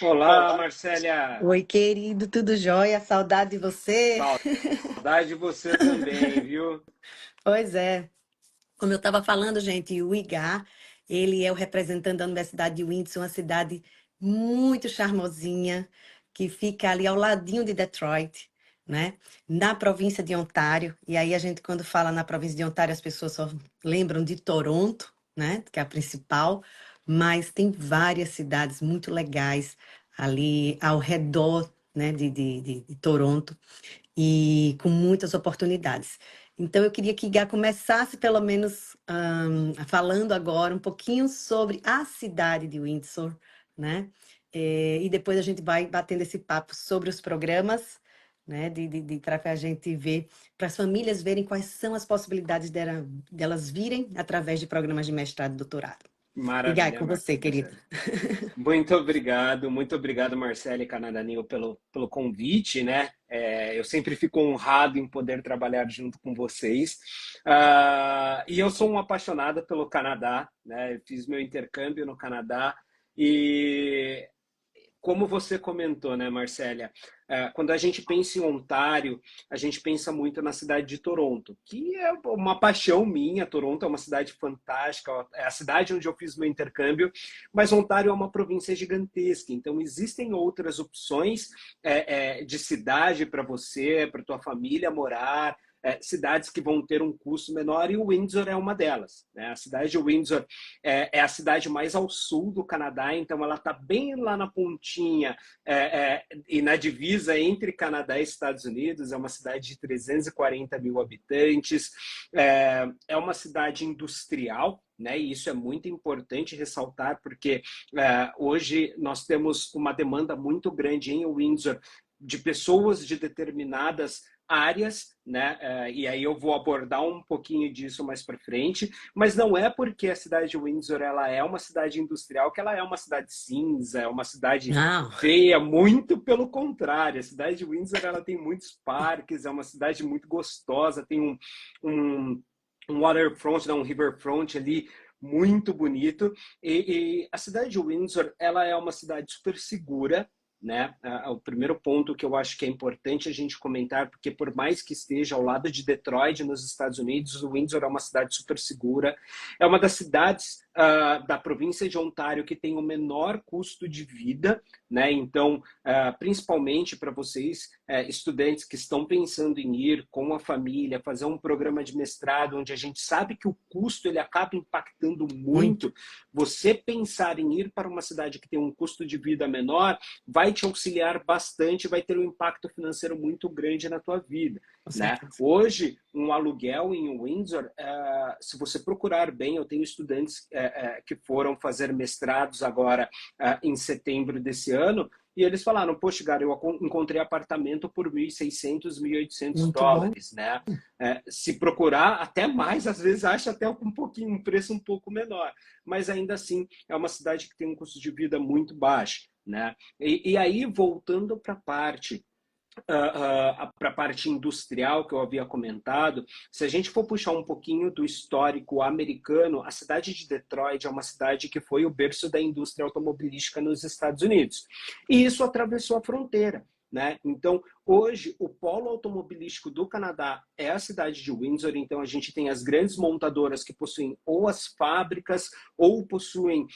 Olá, Marcélia. Oi, querido, tudo jóia? Saudade de você? Saudade de você também, viu? Pois é, como eu estava falando, gente, o IGA, ele é o representante da Universidade de Windsor, uma cidade muito charmosinha, que fica ali ao ladinho de Detroit, né? Na província de Ontário. E aí a gente, quando fala na província de Ontário, as pessoas só lembram de Toronto, né? Que é a principal, mas tem várias cidades muito legais ali ao redor, né, de Toronto e com muitas oportunidades. Então, eu queria que Gá começasse, pelo menos, falando agora um pouquinho sobre a cidade de Windsor, né? E depois a gente vai batendo esse papo sobre os programas, né? Para a gente ver, para as famílias verem quais são as possibilidades delas virem através de programas de mestrado e doutorado. E Gá, é Maravilha, com você, querido. Marcélia. Muito obrigado, Marcelo e Canadaninho, pelo convite, né? Eu sempre fico honrado em poder trabalhar junto com vocês. E eu sou um apaixonado pelo Canadá, né? Eu fiz meu intercâmbio no Canadá e como você comentou, né, Marcélia? Quando a gente pensa em Ontário, a gente pensa muito na cidade de Toronto, que é uma paixão minha. Toronto é uma cidade fantástica, é a cidade onde eu fiz meu intercâmbio, mas Ontário é uma província gigantesca, então existem outras opções de cidade para você, para tua família morar, cidades que vão ter um custo menor, e o Windsor é uma delas, né? A cidade de Windsor é a cidade mais ao sul do Canadá, então ela está bem lá na pontinha e na divisa entre Canadá e Estados Unidos. É uma cidade de 340 mil habitantes, é uma cidade industrial, né? E isso é muito importante ressaltar, porque hoje nós temos uma demanda muito grande em Windsor de pessoas de determinadas áreas, né? E aí eu vou abordar um pouquinho disso mais para frente, mas não é porque a cidade de Windsor ela é uma cidade industrial que ela é uma cidade cinza, é uma cidade Não. feia. Muito pelo contrário, a cidade de Windsor ela tem muitos parques, é uma cidade muito gostosa, tem um waterfront, um riverfront ali muito bonito, e a cidade de Windsor ela é uma cidade super segura, né? O primeiro ponto que eu acho que é importante a gente comentar, porque por mais que esteja ao lado de Detroit, nos Estados Unidos, o Windsor é uma cidade super segura, é uma das cidades da província de Ontário que tem o menor custo de vida, né? Então, principalmente para vocês, estudantes que estão pensando em ir com a família, fazer um programa de mestrado, onde a gente sabe que o custo ele acaba impactando Muito. muito, você pensar em ir para uma cidade que tem um custo de vida menor vai te auxiliar bastante, vai ter um impacto financeiro muito grande na tua vida, Com né? certeza. Hoje, um aluguel em Windsor, se você procurar bem, eu tenho estudantes que foram fazer mestrados agora em setembro desse ano, e eles falaram: poxa, cara, eu encontrei apartamento por 1.600, 1.800 Muito bom. dólares, né? Se procurar, até mais, às vezes acha até um preço um pouco menor, mas ainda assim é uma cidade que tem um custo de vida muito baixo, né? E aí, voltando para a parte industrial que eu havia comentado, se a gente for puxar um pouquinho do histórico americano, a cidade de Detroit é uma cidade que foi o berço da indústria automobilística nos Estados Unidos. E isso atravessou a fronteira, né? Então, hoje, o polo automobilístico do Canadá é a cidade de Windsor. Então, a gente tem as grandes montadoras que possuem ou as fábricas ou possuem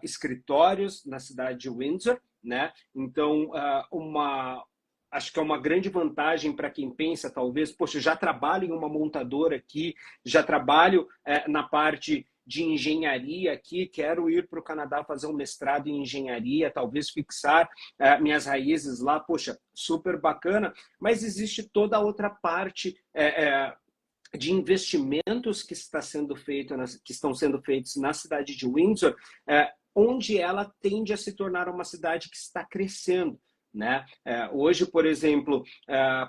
escritórios na cidade de Windsor, né? Então, acho que é uma grande vantagem para quem pensa, talvez, poxa, já trabalho em uma montadora aqui, já trabalho na parte de engenharia aqui, quero ir para o Canadá fazer um mestrado em engenharia, talvez fixar minhas raízes lá, poxa, super bacana, mas existe toda a outra parte de investimentos que que estão sendo feitos na cidade de Windsor, onde ela tende a se tornar uma cidade que está crescendo, né? Hoje, por exemplo,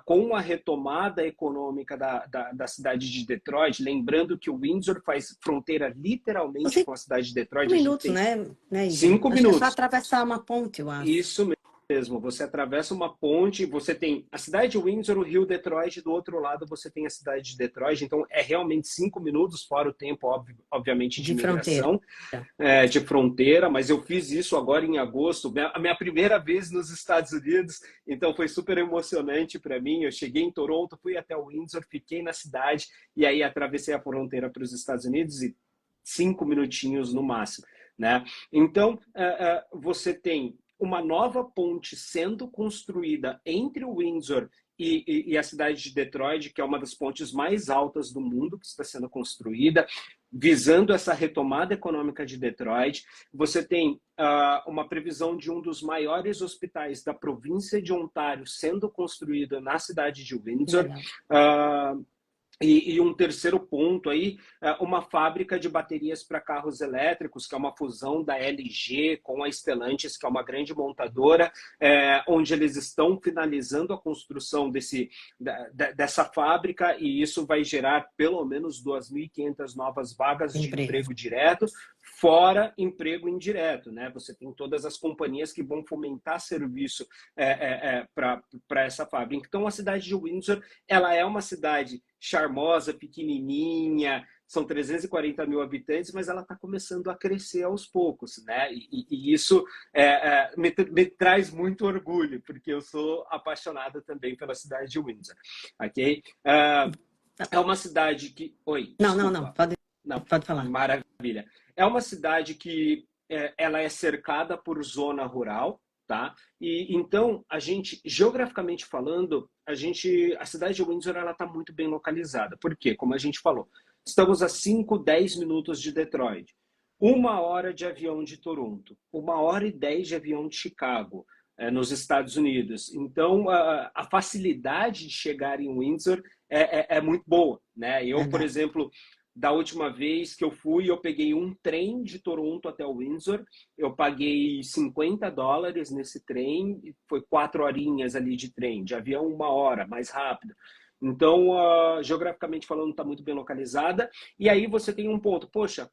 com a retomada econômica da cidade de Detroit, lembrando que o Windsor faz fronteira literalmente Você com a cidade de Detroit, a gente minutos, tem né, Iga? cinco Acho que é só minutos. atravessar uma ponte, eu acho. Isso mesmo. mesmo, você atravessa uma ponte, você tem a cidade de Windsor, o rio Detroit, do outro lado você tem a cidade de Detroit, então é realmente 5 minutos, fora o tempo, obviamente, de De fronteira. migração, de fronteira, mas eu fiz isso agora em agosto, a minha primeira vez nos Estados Unidos, então foi super emocionante para mim. Eu cheguei em Toronto, fui até Windsor, fiquei na cidade e aí atravessei a fronteira para os Estados Unidos e 5 minutinhos no máximo, né? Então, você tem uma nova ponte sendo construída entre o Windsor e a cidade de Detroit, que é uma das pontes mais altas do mundo que está sendo construída, visando essa retomada econômica de Detroit. Você tem uma previsão de um dos maiores hospitais da província de Ontário sendo construído na cidade de Windsor. E um terceiro ponto aí, uma fábrica de baterias para carros elétricos, que é uma fusão da LG com a Stellantis, que é uma grande montadora, onde eles estão finalizando a construção dessa fábrica, e isso vai gerar pelo menos 2.500 novas vagas de emprego direto, fora emprego indireto, né? Você tem todas as companhias que vão fomentar serviço para essa fábrica. Então, a cidade de Windsor, ela é uma cidade charmosa, pequenininha, são 340 mil habitantes, mas ela está começando a crescer aos poucos, né? E isso me traz muito orgulho, porque eu sou apaixonado também pela cidade de Windsor, ok? É uma cidade que... Oi, não, pode falar. Maravilha. É uma cidade que ela é cercada por zona rural, tá? E então, a gente, geograficamente falando, a cidade de Windsor, ela está muito bem localizada. Por quê? Como a gente falou, estamos a 5, 10 minutos de Detroit, 1 hora de avião de Toronto, 1 hora e 10 de avião de Chicago, nos Estados Unidos. Então, a facilidade de chegar em Windsor é muito boa, né? Eu, por exemplo, da última vez que eu fui, eu peguei um trem de Toronto até o Windsor, eu paguei $50 nesse trem, foi 4 horinhas ali de trem, de avião 1 hora, mais rápido. Então, geograficamente falando, está muito bem localizada. E aí você tem um ponto, poxa,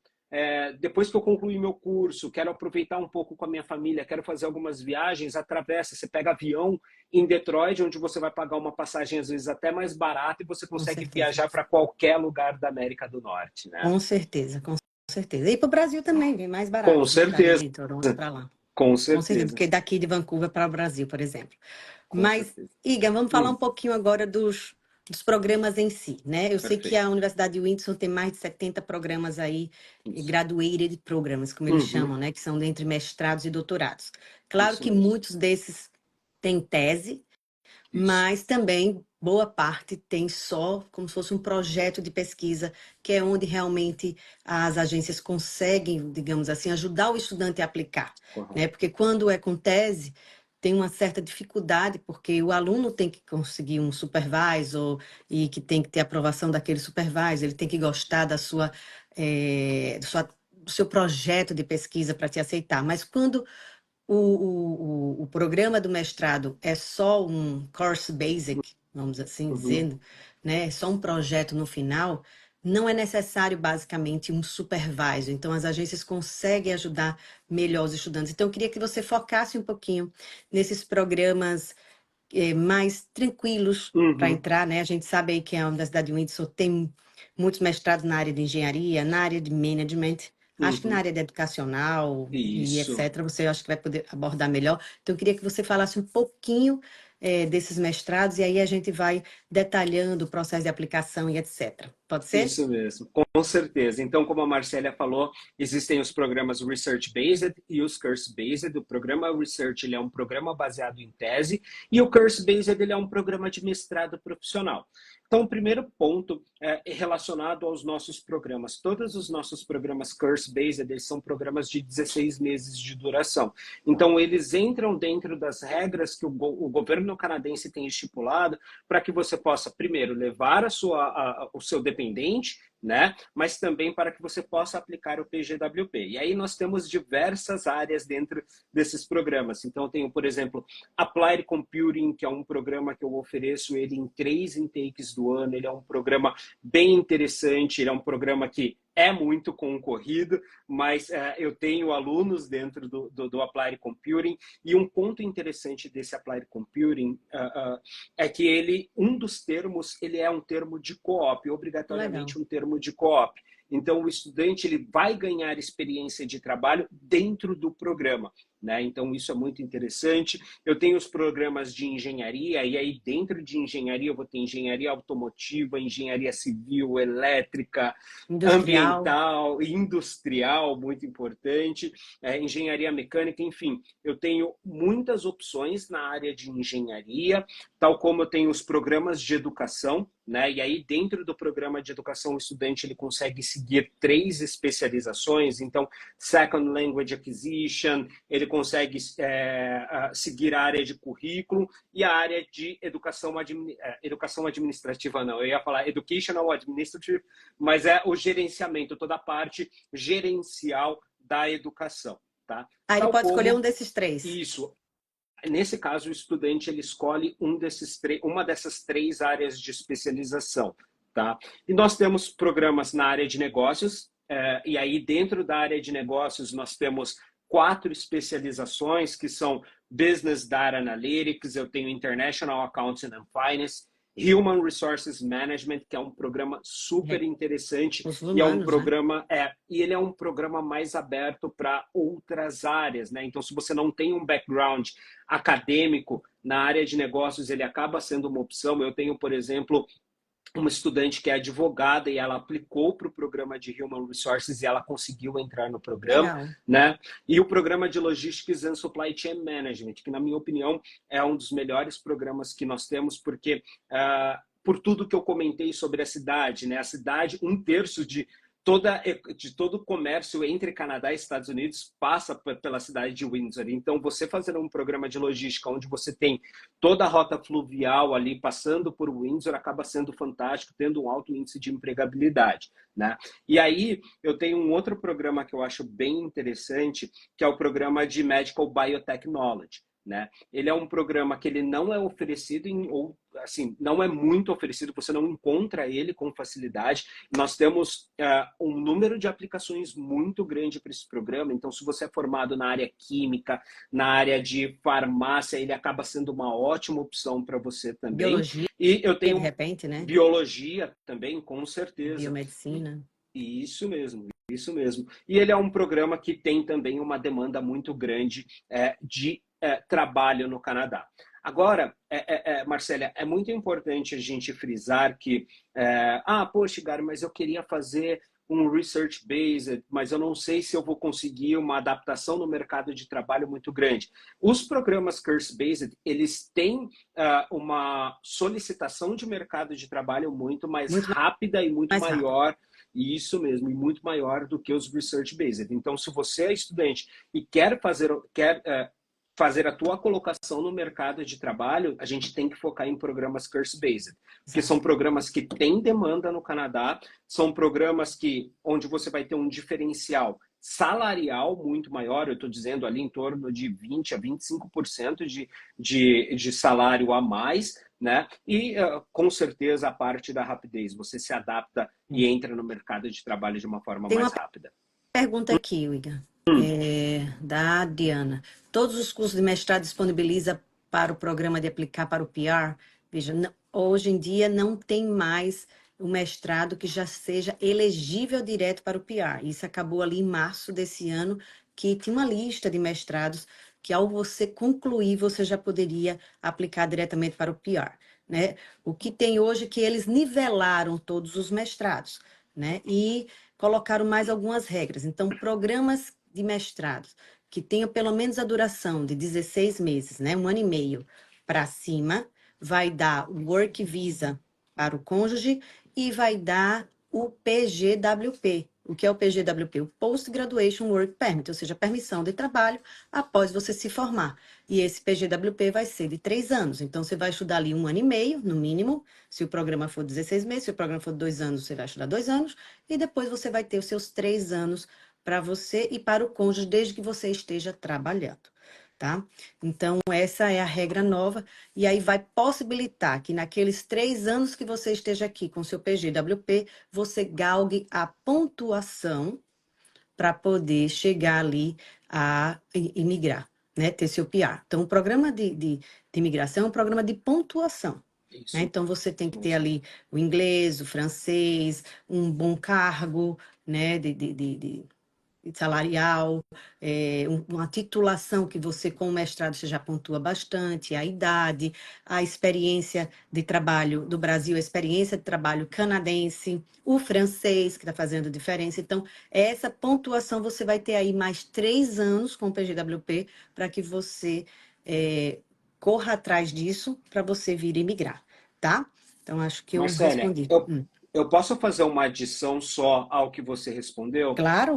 depois que eu concluí meu curso, quero aproveitar um pouco com a minha família, quero fazer algumas viagens, atravessa, você pega avião em Detroit, onde você vai pagar uma passagem às vezes até mais barata e você consegue viajar para qualquer lugar da América do Norte, né? Com certeza, com certeza. E para o Brasil também, vem mais barato. Com certeza. De Toronto para lá. Com certeza. Porque daqui de Vancouver para o Brasil, por exemplo. Mas, Iga, vamos falar um pouquinho agora dos programas em si, né? Eu sei que a Universidade de Windsor tem mais de 70 programas aí, graduated programs, como eles chamam, né? Que são entre mestrados e doutorados. Claro que muitos desses têm tese, mas também boa parte tem só como se fosse um projeto de pesquisa, que é onde realmente as agências conseguem, digamos assim, ajudar o estudante a aplicar, né? Porque quando é com tese, tem uma certa dificuldade, porque o aluno tem que conseguir um supervisor e que tem que ter aprovação daquele supervisor, ele tem que gostar do seu projeto de pesquisa para te aceitar. Mas quando o programa do mestrado é só um course basic, vamos assim dizendo, né? É só um projeto no final, não é necessário basicamente um supervisor. Então, as agências conseguem ajudar melhor os estudantes. Então, eu queria que você focasse um pouquinho nesses programas mais tranquilos para entrar, né? A gente sabe aí que a Universidade de Windsor tem muitos mestrados na área de engenharia, na área de management. Acho que na área de educacional e etc., você acho que vai poder abordar melhor. Então, eu queria que você falasse um pouquinho desses mestrados e aí a gente vai detalhando o processo de aplicação e etc. Pode ser? Isso mesmo, com certeza. Então, como a Marcélia falou, existem os programas Research-Based e os Course-Based. O programa Research ele é um programa baseado em tese e o Course-Based ele é um programa de mestrado profissional. Então, o primeiro ponto é relacionado aos nossos programas. Todos os nossos programas Course-Based eles são programas de 16 meses de duração. Então, eles entram dentro das regras que o governo canadense tem estipulado para que você possa, primeiro, levar o seu dependente, né? Mas também para que você possa aplicar o PGWP. E aí nós temos diversas áreas dentro desses programas. Então, eu tenho, por exemplo, Applied Computing, que é um programa que eu ofereço ele em 3 intakes do ano. Ele é um programa bem interessante, ele é um programa que é muito concorrido, mas eu tenho alunos dentro do Applied Computing, e um ponto interessante desse Applied Computing é que um dos termos, ele é um termo de co-op, Legal. obrigatoriamente um termo de co-op. Então, o estudante ele vai ganhar experiência de trabalho dentro do programa, né? Então, isso é muito interessante. Eu tenho os programas de engenharia, e aí dentro de engenharia eu vou ter engenharia automotiva, engenharia civil, elétrica, Industrial. ambiental, industrial, muito importante, engenharia mecânica, enfim. Eu tenho muitas opções na área de engenharia, tal como eu tenho os programas de educação, né? E aí dentro do programa de educação o estudante ele consegue seguir 3 especializações. Então, Second Language Acquisition, ele consegue seguir a área de currículo e a área de educação administrativa, não. Eu ia falar Educational Administrative, mas é o gerenciamento, toda a parte gerencial da educação, tá? Aí ele Tal pode escolher um como desses 3. isso. Nesse caso, o estudante ele escolhe uma dessas 3 áreas de especialização, tá? E nós temos programas na área de negócios, e aí dentro da área de negócios nós temos 4 especializações que são Business Data Analytics, eu tenho International Accounting and Finance, Human Resources Management, que é um programa super interessante, Os e é um humanos, né? programa e ele é um programa mais aberto para outras áreas, né? Então, se você não tem um background acadêmico na área de negócios, ele acaba sendo uma opção. Eu tenho, por exemplo, uma estudante que é advogada e ela aplicou para o programa de Human Resources e ela conseguiu entrar no programa, Legal. né? E o programa de Logistics and Supply Chain Management, que na minha opinião é um dos melhores programas que nós temos, porque por tudo que eu comentei sobre a cidade, né? A cidade, 1/3 de todo o comércio entre Canadá e Estados Unidos passa pela cidade de Windsor. Então, você fazer um programa de logística onde você tem toda a rota fluvial ali passando por Windsor acaba sendo fantástico, tendo um alto índice de empregabilidade, né? E aí, eu tenho um outro programa que eu acho bem interessante, que é o programa de Medical Biotechnology, né? Ele é um programa que ele não é oferecido ou assim, não é muito oferecido, você não encontra ele com facilidade. Nós temos um número de aplicações muito grande para esse programa, então se você é formado na área química, na área de farmácia, ele acaba sendo uma ótima opção para você também. Biologia, E eu de tenho repente, né? biologia também, com certeza. Biomedicina. Isso mesmo, isso mesmo. E ele é um programa que tem também uma demanda muito grande de trabalho no Canadá. Agora, Marcélia, é muito importante a gente frisar que, poxa, Gary, mas eu queria fazer um research-based, mas eu não sei se eu vou conseguir uma adaptação no mercado de trabalho muito grande. Os programas course-based, eles têm uma solicitação de mercado de trabalho muito mais Muito rápida e muito mais rápido. maior, e isso mesmo, e muito maior do que os research-based. Então, se você é estudante e quer fazer a tua colocação no mercado de trabalho, a gente tem que focar em programas course-based, porque são Exato. programas que têm demanda no Canadá, são programas onde você vai ter um diferencial salarial muito maior, eu estou dizendo ali em torno de 20% a 25% de salário a mais, né? E com certeza a parte da rapidez, você se adapta e entra no mercado de trabalho de uma forma Tem mais uma rápida. pergunta aqui, William, da Diana. Todos os cursos de mestrado disponibiliza para o programa de aplicar para o PR? Veja, hoje em dia não tem mais o mestrado que já seja elegível direto para o PR. Isso acabou ali em março desse ano, que tinha uma lista de mestrados que ao você concluir, você já poderia aplicar diretamente para o PR, né? O que tem hoje é que eles nivelaram todos os mestrados, né? E colocaram mais algumas regras. Então, programas de mestrado que tenham pelo menos a duração de 16 meses, né? 1 ano e meio para cima, vai dar o Work Visa para o cônjuge e vai dar o PGWP. O que é o PGWP? O Post Graduation Work Permit, ou seja, permissão de trabalho após você se formar. E esse PGWP vai ser de 3 anos. Então, você vai estudar ali 1 ano e meio, no mínimo. Se o programa for 16 meses, se o programa for 2 anos, você vai estudar 2 anos. E depois você vai ter os seus 3 anos para você e para o cônjuge, desde que você esteja trabalhando. tá? Então, essa é a regra nova, e aí vai possibilitar que naqueles 3 anos que você esteja aqui com seu PGWP, você galgue a pontuação para poder chegar ali a imigrar, né? Ter seu PR. Então, o programa de imigração é um programa de pontuação. Né? Isso Então, você tem que ter mesmo. ali o inglês, o francês, um bom cargo, né? de salarial, uma titulação que você, com o mestrado, você já pontua bastante, a idade, a experiência de trabalho do Brasil, a experiência de trabalho canadense, o francês, que está fazendo diferença. Então, essa pontuação você vai ter aí mais 3 anos com o PGWP para que você corra atrás disso para você vir imigrar, tá? Então, acho que eu Marcélia, respondi. eu posso fazer uma adição só ao que você respondeu? Claro?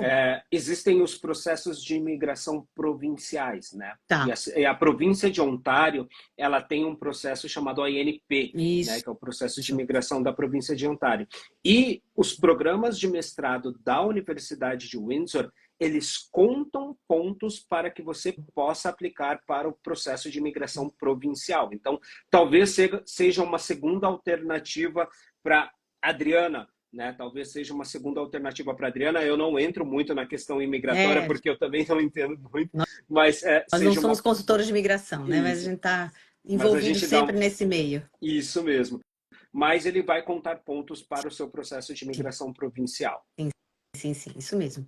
Existem os processos de imigração provinciais, né? E Tá. a província de Ontário, ela tem um processo chamado INP, né? Isso. Que é o processo de imigração da província de Ontário. E os programas de mestrado da Universidade de Windsor, eles contam pontos para que você possa aplicar para o processo de imigração provincial. Então, talvez seja uma segunda alternativa para Adriana, né? Talvez seja uma segunda alternativa para Adriana. Eu não entro muito na questão imigratória, É, porque eu também não entendo muito, mas nós não seja somos uma. consultores de imigração, né? Mas a Isso. gente está Mas a envolvido gente dá sempre nesse meio. isso mesmo. Mas ele vai contar pontos para o seu processo de imigração provincial. Sim, sim, sim, isso mesmo.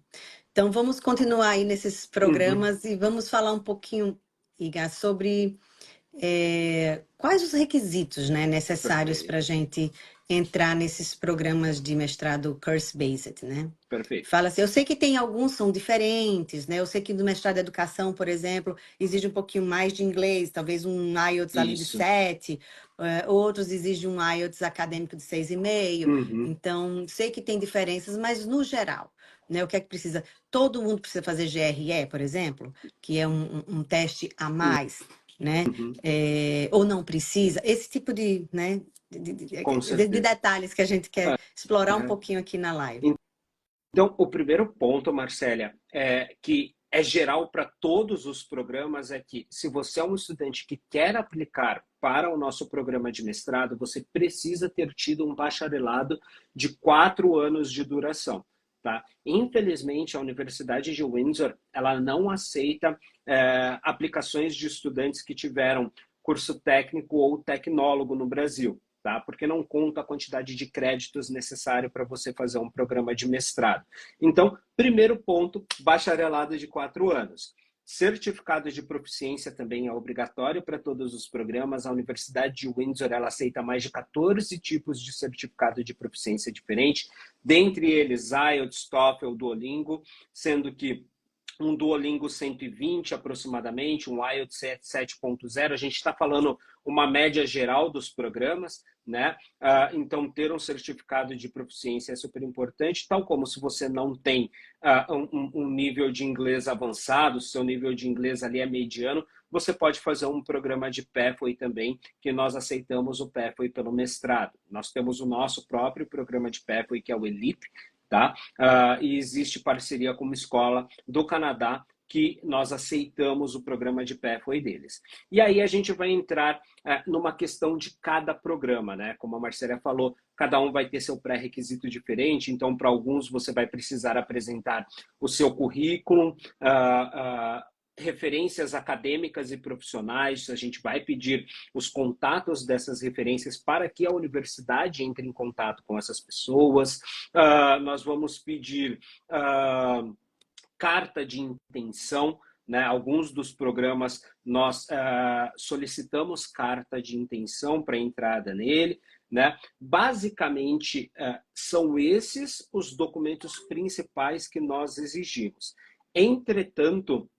Então, vamos continuar aí nesses Uhum. programas e vamos falar um pouquinho, Iga, sobre quais os requisitos, né, necessários para a Perfeito, gente entrar nesses programas de mestrado Course-Based, né? perfeito. Fala assim, eu sei que tem alguns são diferentes, né? Eu sei que do mestrado de educação, por exemplo, exige um pouquinho mais de inglês, talvez um IELTS ali de Isso. 7, outros exigem um IELTS acadêmico de 6,5. Uhum. Então, sei que tem diferenças, mas no geral, né? O que é que precisa? Todo mundo precisa fazer GRE, por exemplo, que é um teste a mais, né? Uhum. Ou não precisa, esse tipo de, né, Com de certeza. detalhes que a gente quer explorar um pouquinho aqui na live. Então, o primeiro ponto, Marcélia, que é geral para todos os programas, é que se você é um estudante que quer aplicar para o nosso programa de mestrado, você precisa ter tido um bacharelado de 4 anos de duração. Tá? Infelizmente, a Universidade de Windsor ela não aceita aplicações de estudantes que tiveram curso técnico ou tecnólogo no Brasil. Tá? Porque não conta a quantidade de créditos necessário para você fazer um programa de mestrado. Então, primeiro ponto, bacharelado de 4 anos. Certificado de proficiência também é obrigatório para todos os programas. A Universidade de Windsor ela aceita mais de 14 tipos de certificado de proficiência diferente, dentre eles IELTS, TOEFL, Duolingo, sendo que um Duolingo 120 aproximadamente, um IELTS 7.0, a gente está falando uma média geral dos programas, né? Então, ter um certificado de proficiência é super importante, tal como se você não tem um nível de inglês avançado, seu nível de inglês ali é mediano, você pode fazer um programa de PATHWAY também, que nós aceitamos o PATHWAY pelo mestrado. Nós temos o nosso próprio programa de PATHWAY, que é o ELIP, tá? E existe parceria com uma escola do Canadá que nós aceitamos o programa de Pathway deles. E aí a gente vai entrar numa questão de cada programa, né? Como a Marcela falou, cada um vai ter seu pré-requisito diferente, então para alguns você vai precisar apresentar o seu currículo, referências acadêmicas e profissionais, a gente vai pedir os contatos dessas referências para que a universidade entre em contato com essas pessoas, nós vamos pedir carta de intenção, né? Alguns dos programas nós solicitamos carta de intenção para entrada nele, né? Basicamente, são esses os documentos principais que nós exigimos. Entretanto,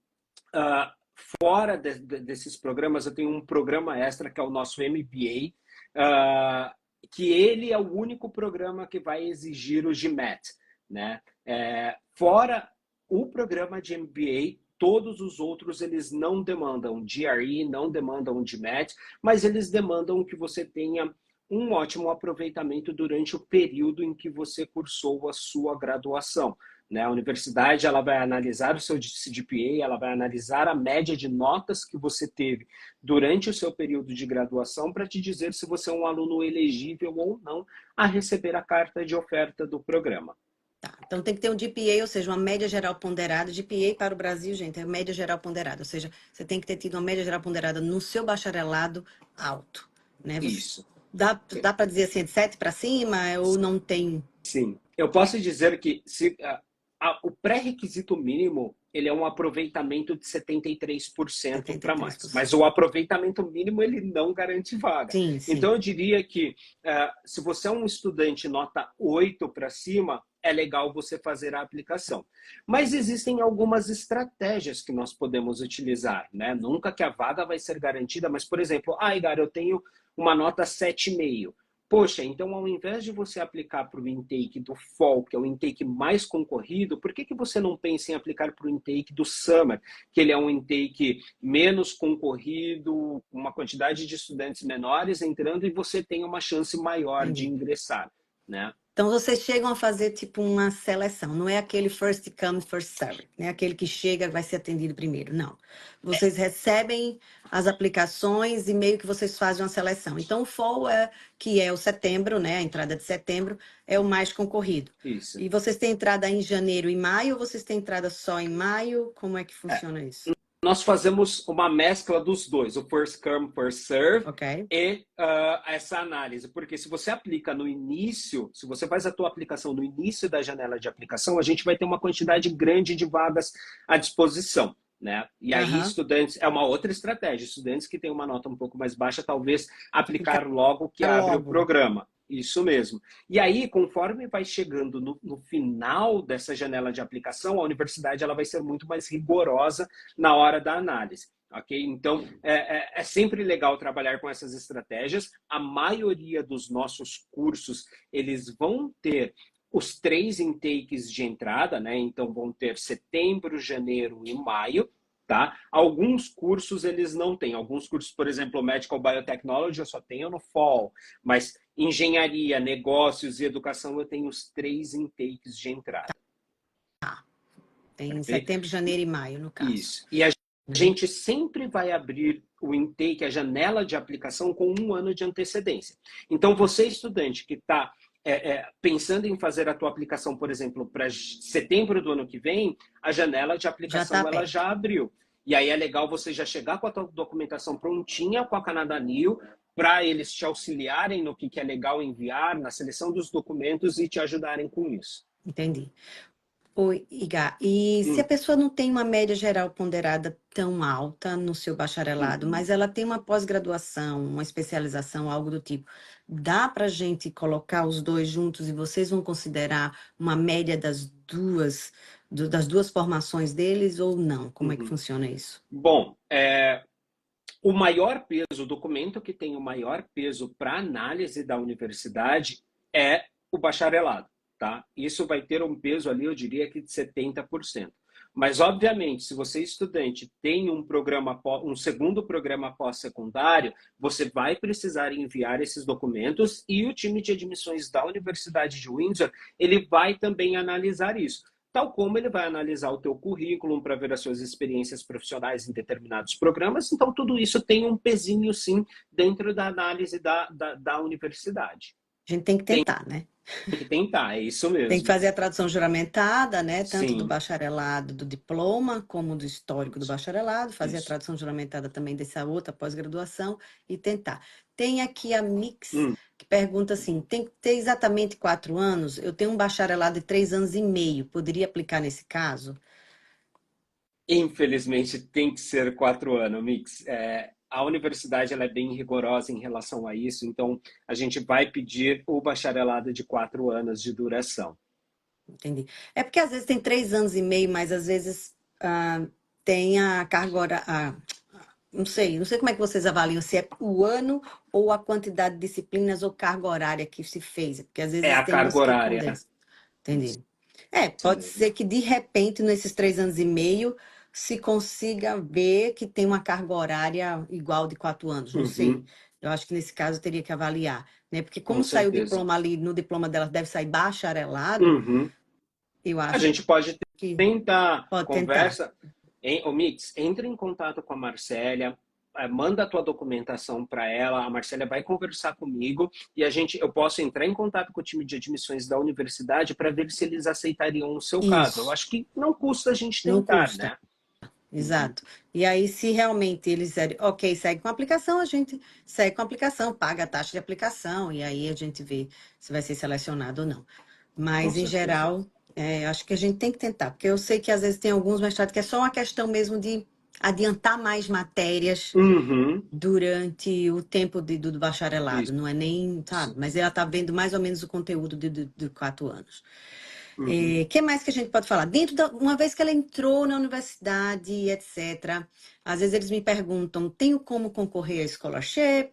fora desses programas, eu tenho um programa extra que é o nosso MBA, que ele é o único programa que vai exigir o GMAT, né? Fora o programa de MBA, todos os outros eles não demandam GRE, não demandam GMAT, mas eles demandam que você tenha um ótimo aproveitamento durante o período em que você cursou a sua graduação. né? A universidade ela vai analisar o seu GPA, ela vai analisar a média de notas que você teve durante o seu período de graduação para te dizer se você é um aluno elegível ou não a receber a carta de oferta do programa. Tá, então tem que ter um GPA, ou seja, uma média geral ponderada. GPA para o Brasil, gente, é média geral ponderada. Ou seja, você tem que ter tido uma média geral ponderada no seu bacharelado alto, né? Isso. Dá para dizer assim, de 7 para cima ou não tem? Sim, eu posso dizer que o pré-requisito mínimo ele é um aproveitamento de 73% para mais, mas 73%. o aproveitamento mínimo ele não garante vaga. Sim, Então sim. eu diria que se você é um estudante nota 8 para cima, é legal você fazer a aplicação. Mas existem algumas estratégias que nós podemos utilizar, né? Nunca que a vaga vai ser garantida, mas, por exemplo, Igar, eu tenho uma nota 7,5. Poxa, então ao invés de você aplicar para o intake do Fall, que é o intake mais concorrido, por que que você não pensa em aplicar para o intake do Summer, que ele é um intake menos concorrido, uma quantidade de estudantes menores entrando e você tem uma chance maior de Entendi. ingressar, né? Então, vocês chegam a fazer tipo uma seleção, não é aquele first come, first serve, né? Aquele que chega vai ser atendido primeiro, não. Vocês recebem as aplicações e meio que vocês fazem uma seleção. Então, o fall, que é o setembro, né? A entrada de setembro, é o mais concorrido. Isso. E vocês têm entrada em janeiro e maio, ou vocês têm entrada só em maio? Como é que funciona isso? Nós fazemos uma mescla dos dois, o first come, first serve Ok? e essa análise. Porque se você aplica no início, se você faz a tua aplicação no início da janela de aplicação, a gente vai ter uma quantidade grande de vagas à disposição. Né? E aí, Aham. estudantes, é uma outra estratégia. Estudantes que têm uma nota um pouco mais baixa, talvez Aplicar aplicar logo que abre o logo. programa. Isso mesmo. E aí, conforme vai chegando no final dessa janela de aplicação, a universidade ela vai ser muito mais rigorosa na hora da análise. Ok? Então, é sempre legal trabalhar com essas estratégias. A maioria dos nossos cursos, eles vão ter os 3 intakes de entrada, né? Então, vão ter setembro, janeiro e maio. Tá? Alguns cursos eles não têm. Alguns cursos, por exemplo, Medical Biotechnology, eu só tenho no fall. Mas engenharia, negócios e educação, eu tenho os 3 intakes de entrada. Tem Perfeito? setembro, janeiro e maio, no caso. Isso. E a Né? gente sempre vai abrir o intake, a janela de aplicação, com 1 ano de antecedência. Então, você, estudante que está pensando em fazer a tua aplicação, por exemplo, para setembro do ano que vem, a janela de Já está aplicação ela aberto. já abriu. E aí é legal você já chegar com a tua documentação prontinha com a Canada New, para eles te auxiliarem no que é legal enviar, na seleção dos documentos e te ajudarem com isso. Entendi. Oi, Iga. E se a pessoa não tem uma média geral ponderada tão alta no seu bacharelado, Uhum. mas ela tem uma pós-graduação, uma especialização, algo do tipo, dá para a gente colocar os dois juntos e vocês vão considerar uma média das duas formações deles ou não? Como é que Uhum. funciona isso? Bom, o maior peso, o documento que tem o maior peso para análise da universidade é o bacharelado, tá? Isso vai ter um peso ali, eu diria que de 70%. Mas, obviamente, se você, estudante, tem um segundo programa pós-secundário, você vai precisar enviar esses documentos e o time de admissões da Universidade de Windsor, ele vai também analisar isso. Tal como ele vai analisar o teu currículo para ver as suas experiências profissionais em determinados programas. Então, tudo isso tem um pezinho, sim, dentro da análise da universidade. A gente tem que tentar, né? Tem que tentar, é isso Tem que mesmo. fazer a tradução juramentada, né? Tanto do Sim, bacharelado do diploma, como do histórico do isso, bacharelado, fazer a isso. tradução juramentada também dessa outra pós-graduação e tentar. Tem aqui a Mix, Hum. que pergunta assim: tem que ter exatamente 4 anos? Eu tenho um bacharelado de 3 anos e meio, poderia aplicar nesse caso? Infelizmente, tem que ser 4 anos, Mix. A universidade ela é bem rigorosa em relação a isso, então a gente vai pedir o bacharelado de 4 anos de duração. Entendi. É porque às vezes tem 3 anos e meio, mas às vezes tem a carga horária. Não sei como é que vocês avaliam, se é o ano ou a quantidade de disciplinas ou carga horária que se fez, porque às É vezes a tem carga umas que horária. condensam. Isso Entendi. Pode mesmo. ser que de repente, nesses 3 anos e meio, se consiga ver que tem uma carga horária igual de 4 anos, não sei. Uhum, Eu acho que nesse caso teria que avaliar, né? Porque com como saiu o certeza. diploma ali, no diploma dela deve sair bacharelado, Uhum, Eu A acho gente pode que tentar pode tentar. conversa. Ô, Mix, entre em contato com a Marcélia, manda a tua documentação para ela, a Marcélia vai conversar comigo e eu posso entrar em contato com o time de admissões da universidade para ver se eles aceitariam o seu caso. Eu Isso, acho que não custa a gente não tentar, custa. né? Uhum. Exato. E aí, se realmente eles disserem, ok, segue com a aplicação, a gente segue com a aplicação, paga a taxa de aplicação, e aí a gente vê se vai ser selecionado ou não. Com Mas, em certeza. geral, acho que a gente tem que tentar, porque eu sei que às vezes tem alguns mestrados que é só uma questão mesmo de adiantar mais matérias Uhum. durante o tempo do bacharelado, Isso. não é nem, sabe? Mas ela está vendo mais ou menos o conteúdo de 4 anos. Uhum. Que mais que a gente pode falar? Uma vez que ela entrou na universidade, etc., às vezes eles me perguntam, tenho como concorrer a scholarship?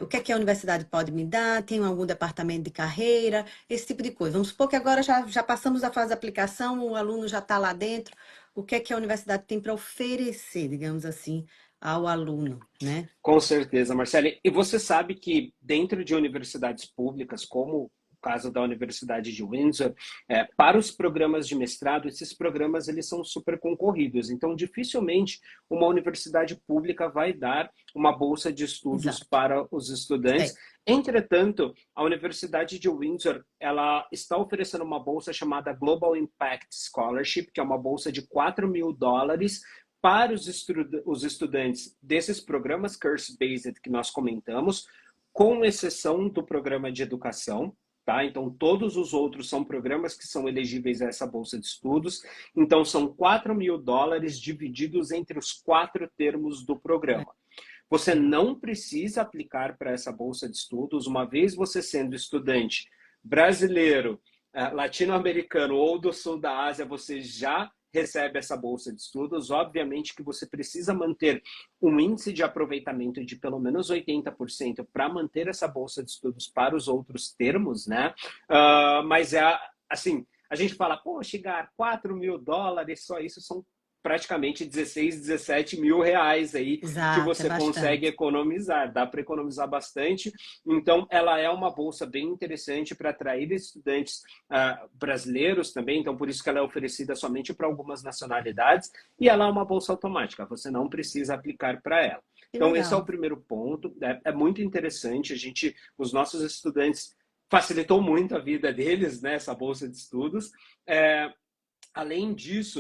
O que é que a universidade pode me dar? Tenho algum departamento de carreira? Esse tipo de coisa. Vamos supor que agora já passamos a fase de aplicação, o aluno já está lá dentro. O que é que a universidade tem para oferecer, digamos assim, ao aluno, né? Com certeza, Marcele. E você sabe que dentro de universidades públicas, como o caso da Universidade de Windsor, para os programas de mestrado, esses programas eles são super concorridos. Então, dificilmente uma universidade pública vai dar uma bolsa de estudos Exato. para os estudantes. É, Entretanto, a Universidade de Windsor ela está oferecendo uma bolsa chamada Global Impact Scholarship, que é uma bolsa de $4.000 para os estudantes desses programas Course-Based que nós comentamos, com exceção do programa de educação, tá? Então, todos os outros são programas que são elegíveis a essa bolsa de estudos. Então, são $4.000 divididos entre os 4 termos do programa. Você legal. não precisa aplicar para essa bolsa de estudos, uma vez você sendo estudante brasileiro, latino-americano ou do sul da Ásia, você já recebe essa bolsa de estudos. Obviamente que você precisa manter um índice de aproveitamento de pelo menos 80% para manter essa bolsa de estudos para os outros termos, né? Mas assim, a gente fala, pô, chegar $4.000, só isso são praticamente 16, 17 mil reais aí que Exato, é você consegue bastante. economizar. Dá para economizar bastante. Então, ela é uma bolsa bem interessante para atrair estudantes brasileiros também. Então, por isso que ela é oferecida somente para algumas nacionalidades. E ela é uma bolsa automática. Você não precisa aplicar para ela. Que Então, esse é o legal. primeiro ponto. É muito interessante. Os nossos estudantes facilitou muito a vida deles, né? Essa bolsa de estudos. Além disso,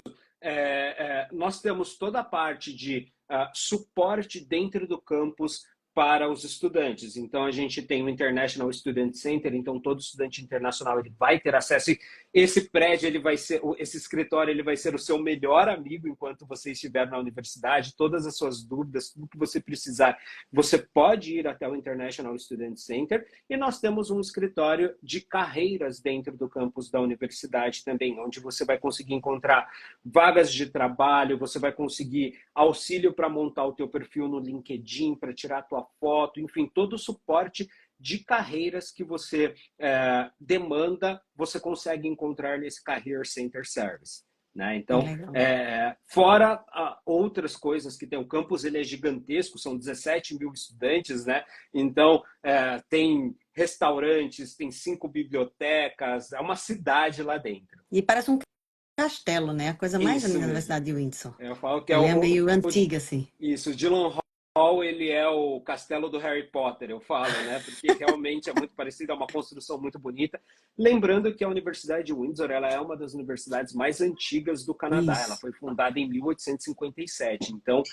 nós temos toda a parte de suporte dentro do campus para os estudantes. Então, a gente tem o International Student Center, então todo estudante internacional ele vai ter acesso. E esse prédio, esse escritório, ele vai ser o seu melhor amigo enquanto você estiver na universidade. Todas as suas dúvidas, tudo que você precisar, você pode ir até o International Student Center. E nós temos um escritório de carreiras dentro do campus da universidade também, onde você vai conseguir encontrar vagas de trabalho, você vai conseguir auxílio para montar o teu perfil no LinkedIn, para tirar a tua foto, enfim, todo o suporte de carreiras que você demanda, você consegue encontrar nesse Career Center Service. Né? Que Então, legal. fora outras coisas que tem, o campus ele é gigantesco, são 17 mil estudantes, né? Então, tem restaurantes, tem 5 bibliotecas, é uma cidade lá dentro. E parece um castelo, né? A coisa mais linda Isso da mesmo. Universidade de Windsor. Eu falo que é Ela é meio antiga, assim. isso, o Dillon Hall, ele é o castelo do Harry Potter, eu falo, né? Porque realmente é muito parecido, é uma construção muito bonita. Lembrando que a Universidade de Windsor, ela é uma das universidades mais antigas do Canadá. Ela Isso. foi fundada em 1857. Então,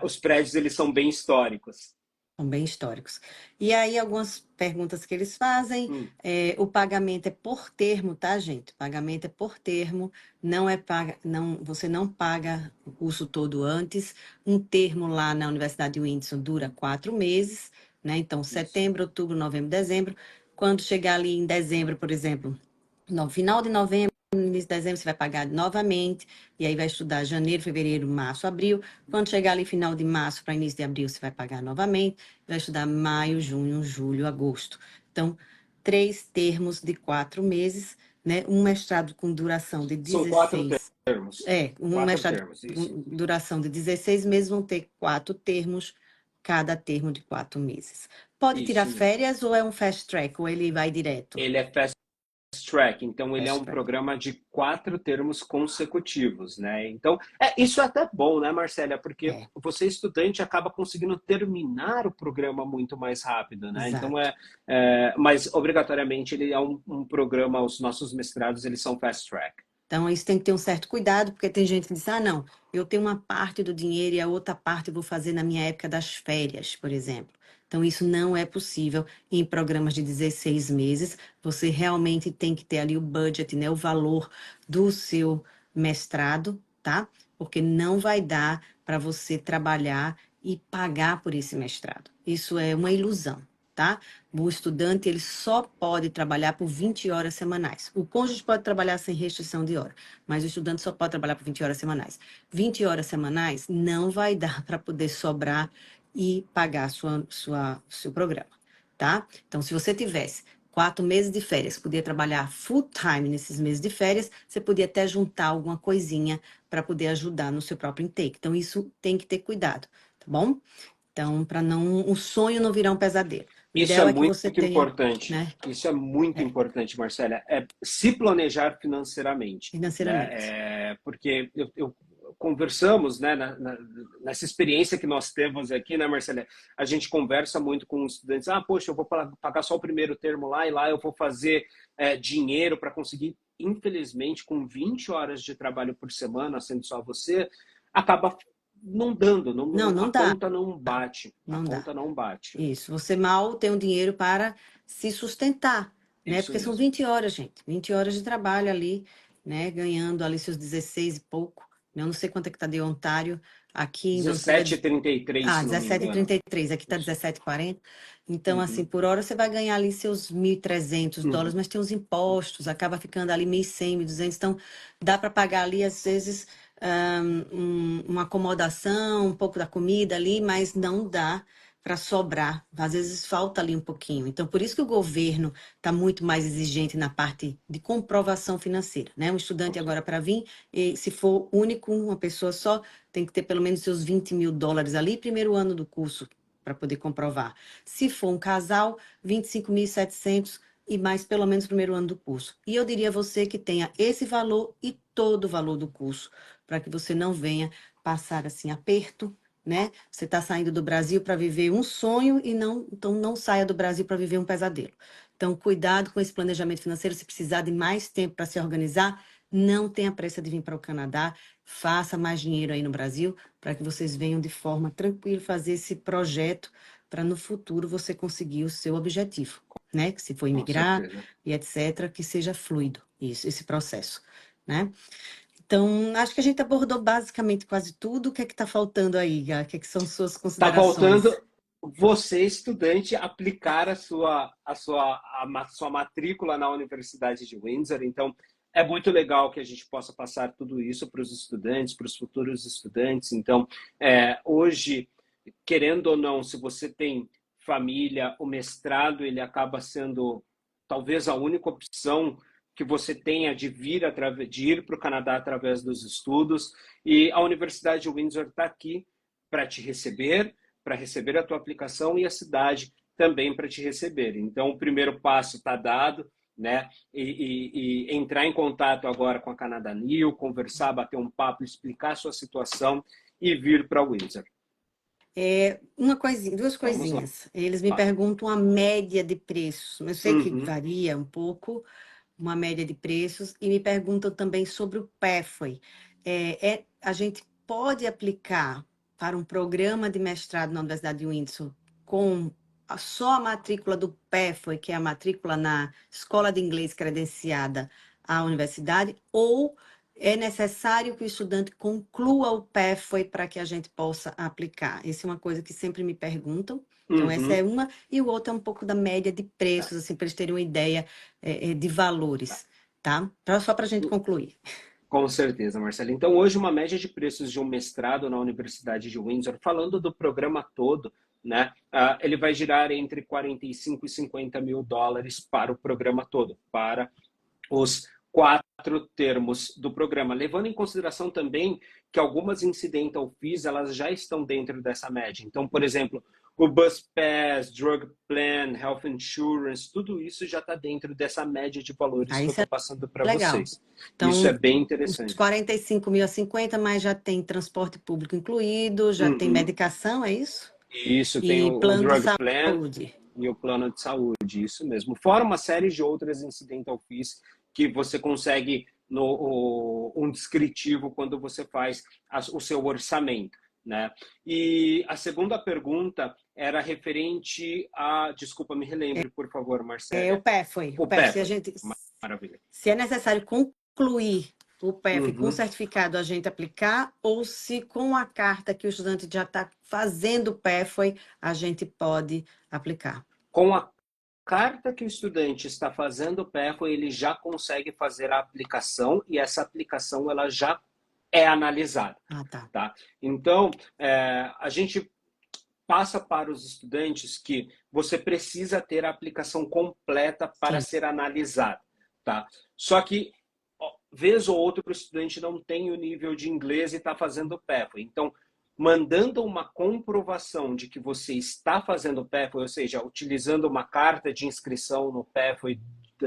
os prédios, eles são bem históricos. São bem históricos. E aí, algumas perguntas que eles fazem. Hum, O pagamento é por termo, tá, gente? O pagamento é por termo, não é paga, não, você não paga o curso todo antes. Um termo lá na Universidade de Windsor dura 4 meses, né? Então, isso. setembro, outubro, novembro, dezembro. Quando chegar ali em dezembro, por exemplo, no final de novembro, no início de dezembro, você vai pagar novamente, e aí vai estudar janeiro, fevereiro, março, abril. Quando chegar ali final de março para início de abril, você vai pagar novamente, vai estudar maio, junho, julho, agosto. Então, 3 termos de 4 meses, né? Um mestrado com duração de São 4 16. termos. Um 4 mestrado termos, isso. com duração de 16 meses vão ter 4 termos, cada termo de 4 meses. Pode tirar Isso mesmo. férias ou é um fast track, ou ele vai direto? Ele é fast Track, então ele é Fast um Track. programa de 4 termos consecutivos, né? Então, isso é até bom, né, Marcélia? Porque É, você, estudante, acaba conseguindo terminar o programa muito mais rápido, né? Então, exato. mas obrigatoriamente ele é um programa, os nossos mestrados, eles são Fast Track. Então, isso tem que ter um certo cuidado, porque tem gente que diz, ah, não, eu tenho uma parte do dinheiro e a outra parte eu vou fazer na minha época das férias, por exemplo. Então, isso não é possível em programas de 16 meses. Você realmente tem que ter ali o budget, né, o valor do seu mestrado, tá? Porque não vai dar para você trabalhar e pagar por esse mestrado. Isso é uma ilusão, tá? O estudante ele só pode trabalhar por 20 horas semanais. O cônjuge pode trabalhar sem restrição de hora, mas o estudante só pode trabalhar por 20 horas semanais. 20 horas semanais não vai dar para poder sobrar e pagar seu programa, tá? Então, se você tivesse 4 meses de férias, podia trabalhar full time nesses meses de férias, você podia até juntar alguma coisinha para poder ajudar no seu próprio intake. Então, isso tem que ter cuidado, tá bom? Então, para não, um sonho não virar um pesadelo. O Isso é ideal é que muito você tenha, importante. né, Isso é muito importante, Marcélia. É se planejar financeiramente, né? financeiramente. Porque conversamos, né, nessa experiência que nós temos aqui, né, Marcélia? A gente conversa muito com os estudantes. Ah, poxa, eu vou pagar só o primeiro termo lá e lá eu vou fazer dinheiro para conseguir. Infelizmente, com 20 horas de trabalho por semana, sendo só você, acaba não dando, Não, a não dá. conta não bate. A Não dá. conta não bate. Isso. Você mal tem o dinheiro para se sustentar, né? Isso Porque são mesmo. 20 horas, gente. 20 horas de trabalho ali, né? Ganhando ali seus 16 e pouco. Eu não sei quanto é que tá de Ontário. Aqui em Vancouver 17,33, ah, se não me engano. 17,33, aqui está Isso. 17,40. Então, assim, Uhum. por hora você vai ganhar ali seus 1.300 Uhum. dólares, mas tem os impostos, acaba ficando ali 1.100, 1.200. Então, dá para pagar ali, às vezes, uma acomodação, um pouco da comida ali, mas não dá para sobrar. Às vezes falta ali um pouquinho. Então, por isso que o governo está muito mais exigente na parte de comprovação financeira, né? Um estudante agora para vir, e se for único, uma pessoa só, tem que ter pelo menos seus 20 mil dólares ali, primeiro ano do curso, para poder comprovar. Se for um casal, 25.700 e mais pelo menos primeiro ano do curso. E eu diria a você que tenha esse valor e todo o valor do curso, para que você não venha passar assim aperto, né? Você está saindo do Brasil para viver um sonho e não, então não saia do Brasil para viver um pesadelo. Então, cuidado com esse planejamento financeiro. Se precisar de mais tempo para se organizar, não tenha pressa de vir para o Canadá. Faça mais dinheiro aí no Brasil para que vocês venham de forma tranquila fazer esse projeto para no futuro você conseguir o seu objetivo, né? Que se for Com imigrar certeza. e etc., que seja fluido isso, esse processo, né? Então, acho que a gente abordou basicamente quase tudo. O que é que está faltando aí, Gá? O que é que são suas Tá faltando considerações? você, estudante, aplicar a sua matrícula na Universidade de Windsor. Então, é muito legal que a gente possa passar tudo isso para os estudantes, para os futuros estudantes. Então, hoje, querendo ou não, se você tem família, o mestrado ele acaba sendo talvez a única opção que você tenha de ir para o Canadá através dos estudos. E a Universidade de Windsor está aqui para receber a tua aplicação e a cidade também para te receber. Então, o primeiro passo está dado, né? E entrar em contato agora com a Canada New, conversar, bater um papo, explicar a sua situação e vir para Windsor. Uma coisinha, duas Vamos lá. coisinhas. Eles me Vai. perguntam a média de preços. Eu sei que Uhum. varia um pouco, uma média de preços, e me perguntam também sobre o Pathway. A gente pode aplicar para um programa de mestrado na Universidade de Windsor com só a matrícula do Pathway, que é a matrícula na Escola de Inglês credenciada à universidade, ou é necessário que o estudante conclua o Pathway para que a gente possa aplicar? Essa é uma coisa que sempre me perguntam. Então, essa é Uhum. uma, e o outro é um pouco da média de Tá. preços, assim, para eles terem uma ideia de valores, tá? Só para a gente concluir. Com certeza, Marcelo. Então, hoje, uma média de preços de um mestrado na Universidade de Windsor, falando do programa todo, né, ele vai girar entre 45 e 50 mil dólares para o programa todo, para os 4 termos do programa, levando em consideração também que algumas incidental fees elas já estão dentro dessa média. Então, por exemplo, o Bus Pass, Drug Plan, Health Insurance, tudo isso já está dentro dessa média de valores Ah, que eu isso estou é passando para legal. vocês. Isso é Então, bem os interessante. 45 mil a 50, mas já tem transporte público incluído, já tem Uhum. medicação, é isso? Isso tem E o plano de Drug Plan saúde. e o plano de saúde, isso mesmo. Fora uma série de outras incidental fees que você consegue um descritivo quando você faz o seu orçamento, né? E a segunda pergunta era referente a, desculpa, me relembre, por favor, É, Marcélia. o O PEF, se a PEFOI. gente, Maravilha. se é necessário concluir o PEF com Uhum. certificado a gente aplicar, ou se com a carta que o estudante já está fazendo o PEF, a gente pode aplicar. Com a carta que o estudante está fazendo o PEFOI, ele já consegue fazer a aplicação e essa aplicação ela já é analisada. Ah, tá. Tá? Então, a gente passa para os estudantes que você precisa ter a aplicação completa para Sim. ser analisada. Tá? Só que, vez ou outra, o estudante não tem o nível de inglês e está fazendo o PEFOI. Então, mandando uma comprovação de que você está fazendo o PEFOI, ou seja, utilizando uma carta de inscrição no PEFOI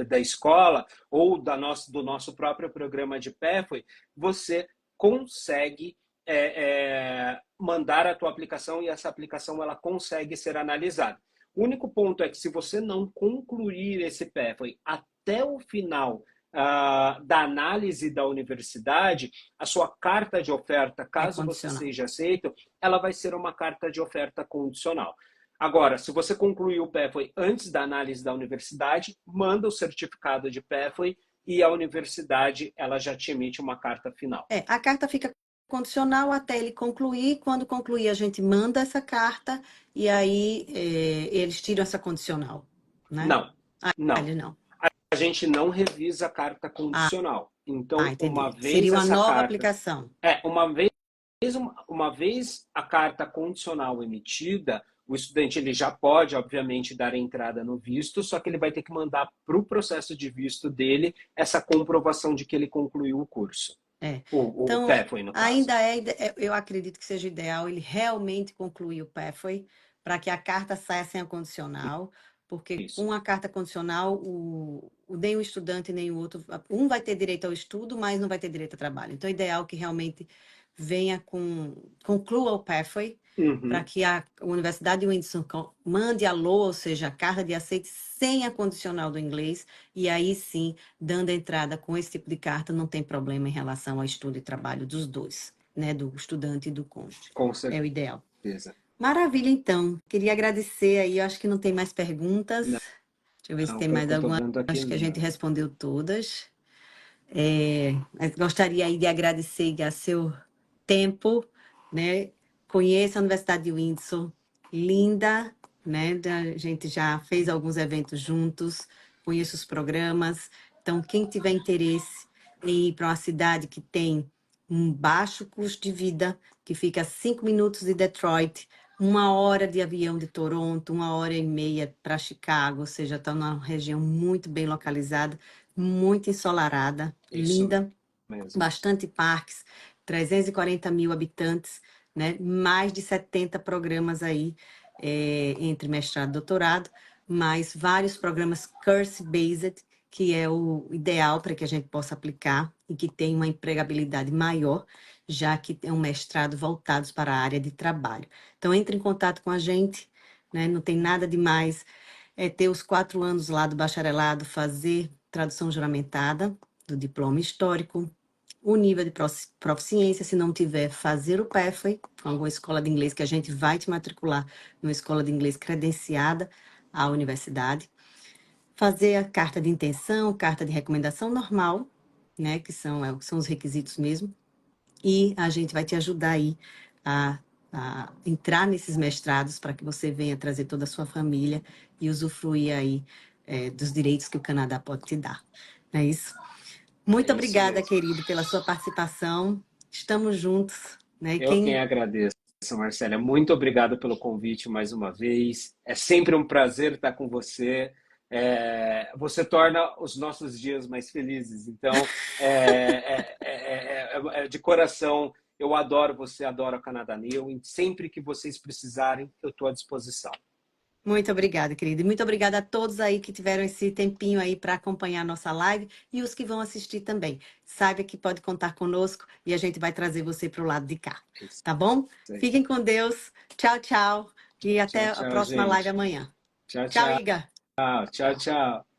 da escola ou do nosso próprio programa de PEFOI, você consegue mandar a tua aplicação e essa aplicação ela consegue ser analisada. O único ponto é que se você não concluir esse PEFOI até o final da análise da universidade, a sua carta de oferta, É caso você condicional. seja aceito, ela vai ser uma carta de oferta condicional. Agora, se você concluir o PEFOI antes da análise da universidade, manda o certificado de PEFOI e a universidade ela já te emite uma carta final. A carta fica condicional até ele concluir. Quando concluir, a gente manda essa carta e aí eles tiram essa condicional, né? Não. Ele não. A gente não revisa a carta condicional. Então, uma Entendi. vez Seria uma essa nova carta... aplicação. Uma vez a carta condicional emitida, o estudante ele já pode, obviamente, dar entrada no visto, só que ele vai ter que mandar para o processo de visto dele essa comprovação de que ele concluiu o curso. O Então, PEFOI, no caso. eu acredito que seja ideal ele realmente concluir o PEFOI para que a carta saia sem a condicional, porque Isso. com a carta condicional, nem o estudante nem o outro, um vai ter direito ao estudo, mas não vai ter direito ao trabalho. Então, é ideal que realmente conclua o PEFOI, para que a Universidade de Windsor mande a LOA, ou seja, a carta de aceite sem a condicional do inglês, e aí sim, dando entrada com esse tipo de carta, não tem problema em relação ao estudo e trabalho dos dois, né, do estudante e do cônjuge. Com certeza. É o ideal. Maravilha, então. Queria agradecer aí, eu acho que não tem mais perguntas. Deixa eu ver se tem mais alguma. Acho que a gente respondeu todas. Mas gostaria aí de agradecer a seu tempo, né? Conheça a Universidade de Windsor, linda, né? A gente já fez alguns eventos juntos, conheço os programas. Então, quem tiver interesse em ir para uma cidade que tem um baixo custo de vida, que fica a 5 minutos de Detroit, 1 hora de avião de Toronto, 1 hora e meia para Chicago, ou seja, está numa região muito bem localizada, muito ensolarada, linda, bastante parques, 340 mil habitantes, né? Mais de 70 programas aí, entre mestrado e doutorado, mais vários programas course-based, que é o ideal para que a gente possa aplicar e que tem uma empregabilidade maior, já que é um mestrado voltados para a área de trabalho. Então, entre em contato com a gente, né? Não tem nada de mais ter os 4 anos lá do bacharelado, fazer tradução juramentada do diploma histórico, o nível de proficiência, se não tiver, fazer o PEFOI com alguma escola de inglês, que a gente vai te matricular numa escola de inglês credenciada à universidade. Fazer a carta de intenção, carta de recomendação normal, né, que são os requisitos mesmo. E a gente vai te ajudar aí a entrar nesses mestrados para que você venha trazer toda a sua família e usufruir aí dos direitos que o Canadá pode te dar. Não é isso? Muito obrigada, querido, pela sua participação. Estamos juntos. Né? Quem agradeço, Marcélia. Muito obrigado pelo convite mais uma vez. É sempre um prazer estar com você. Você torna os nossos dias mais felizes. Então, de coração, Eu adoro você, adoro a Canadá New, e sempre que vocês precisarem, eu estou à disposição. Muito obrigada, querida. E muito obrigada a todos aí que tiveram esse tempinho aí para acompanhar a nossa live e os que vão assistir também. Saiba que pode contar conosco e a gente vai trazer você para o lado de cá, Isso tá bom? aí. Fiquem com Deus. Tchau, tchau. E Tchau, até a tchau, próxima live gente. amanhã. Tchau, Tchau, tchau. Iga. Tchau, tchau.